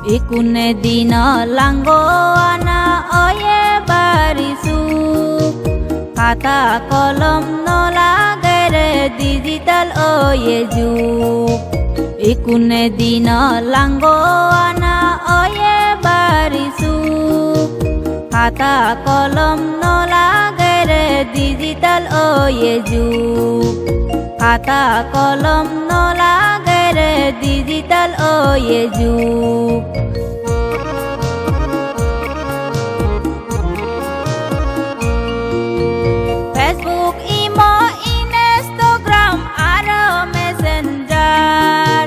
Ikune dina langgo ana oye barisu Kata kolom no lagere digital oye juk Ikune dina langgo ana oye barisu Kata kolom no lagere digital oye juk Kata kolom no lagere digital oye juk Facebook, Imo, Instagram, aro Messenger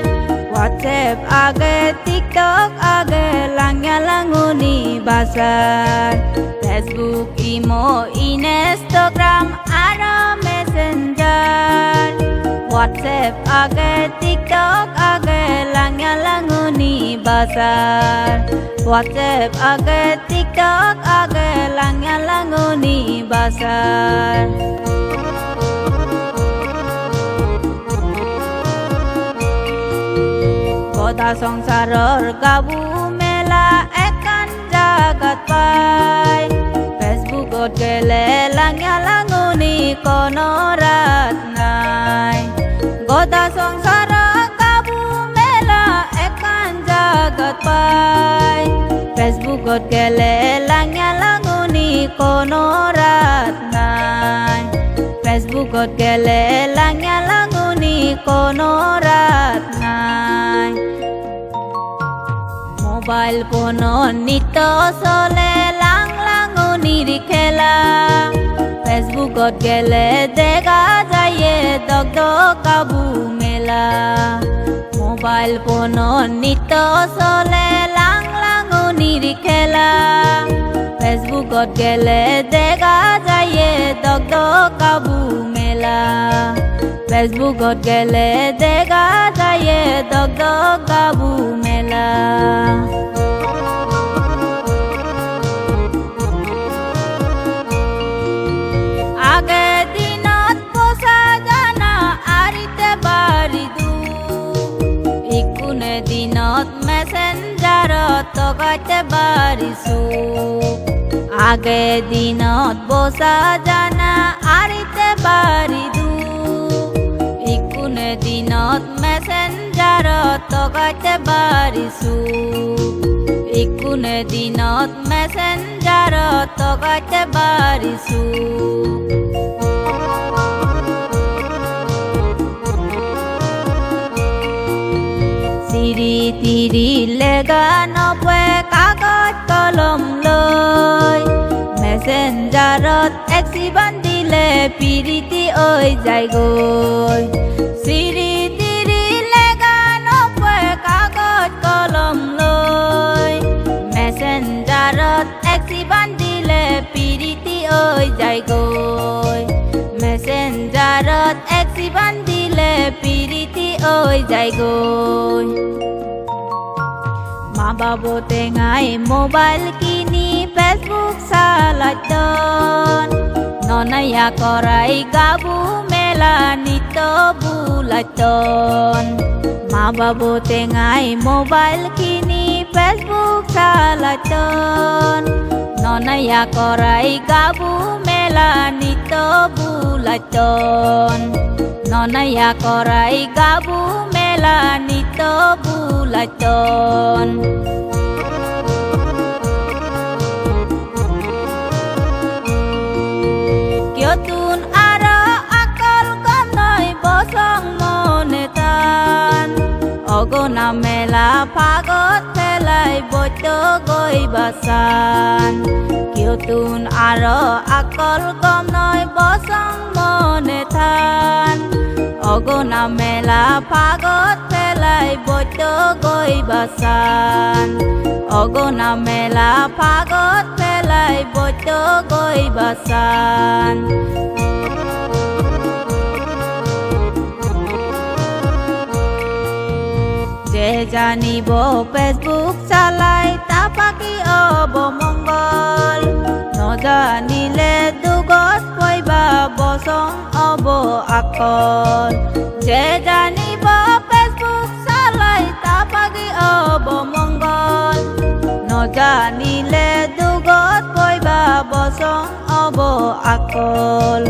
WhatsApp age, TikTok age, langya languni basar Facebook, Imo, Instagram, aro Messenger WhatsApp age, TikTok age, langya languni basar WhatsApp age, TikTok age, langya languni basar Kota songsaror gabu mela ekan jagat pai Facebookot gele langya languni kono ratnai Kota songsaror gabu mela ekan jagat pai Facebookot gele langya languni kono ratnai Facebookot gele langya languni kono ratnai Mobile phone nito sole lang langunir khela Facebookot gele dega jaye dog dog kabu mela Mobile phone nito sole lang langunir khela Facebookot gele dega jaye dog dog kabu mela Facebookot gele dega jaye dog dog kabu mela Age dinot posa jana arite baridu Ikune dinot messenger togate barisu Age dinot posa jana arite baridu Ikune dinot messenger togate barisu Ikune dinot messenger togate barisu Siri tiri lega nopwe kagoj kolom loi Messengerot exiban dile piriti oi jaigoi Siri tiri lega nopwe kagoj kolom loi Messengerot exiban dile piriti oi jaigoi Messengerot exiban dile piriti oi jaigoi Ma babo tengai mobile kini Facebook salaton Nonaya korai gabu mela nito bulaton Ma babo tengai mobile kini Facebook salaton Nonaya korai gabu mela nito bulaton Nonaya korai gabu mela nito bulaton Kyotun ara akal kanai bosong monetan Ogona mela pagot pelai boito goi basan Kyotun ara akal kanai bosong monetan Ogona mela pagot pelai boito goi basan Ogona mela pagot pelai boito goi basan Je janibo Facebook salai tapaki obo mongol No janile dugot poiba bosong obo akol Je janibo Facebook salai tapaki obo mongol আকল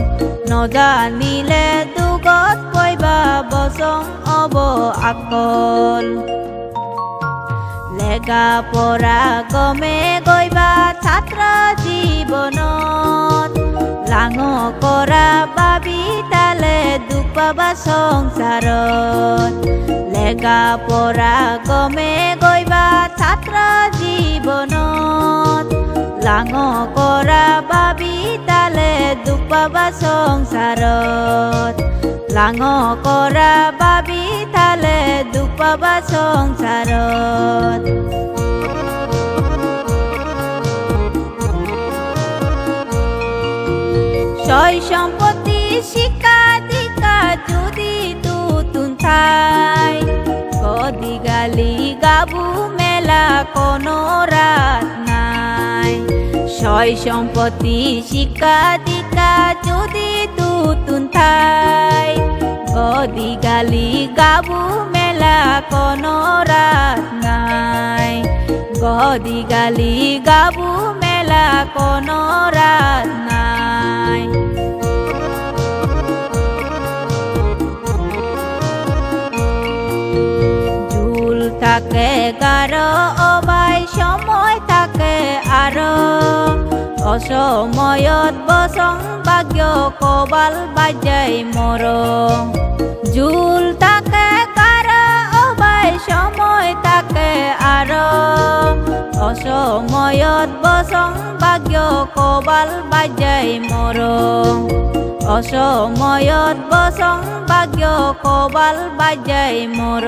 নজানিলে দুগত পইবা বচং of আকল লেগা পড়া গমে গইবা ছাত্র জীবনত lung কৰা বাবি তালে দুখ পাবা সংসাৰত লেগা পড়া গমে গইবা ছাত্র জীবনত লাঙ কৰা বাবি তালে দুখ পাবা সংসাৰত লাঙ কৰা বাবি তালে দুখ পাবা সংসাৰত সয় সম্পত্তি শিক্ষা দীক্ষা যদি তুতুন থাই কদি গালি গাবু মেলা কোনো রাত নাই সয় সম্পত্তি শিক্ষা দীক্ষা যদি তুতুন থাই কদি গালি গাবু মেলা কোনো রাত নাই গদি গালি গাবু মেলা কোনো রাত নাই জুল থাকে গারো অবাই সময় থাকে আরো অসময়ত বচং ভাগ্য কবাল বাজাই মর জুল থাকে গারো অবাই সময় থাকে আরো অসময়ত বচং ভাগ্য কবাল বাজাই মর অসময়ত বচং ভাগ্য কবাল বাজাই মর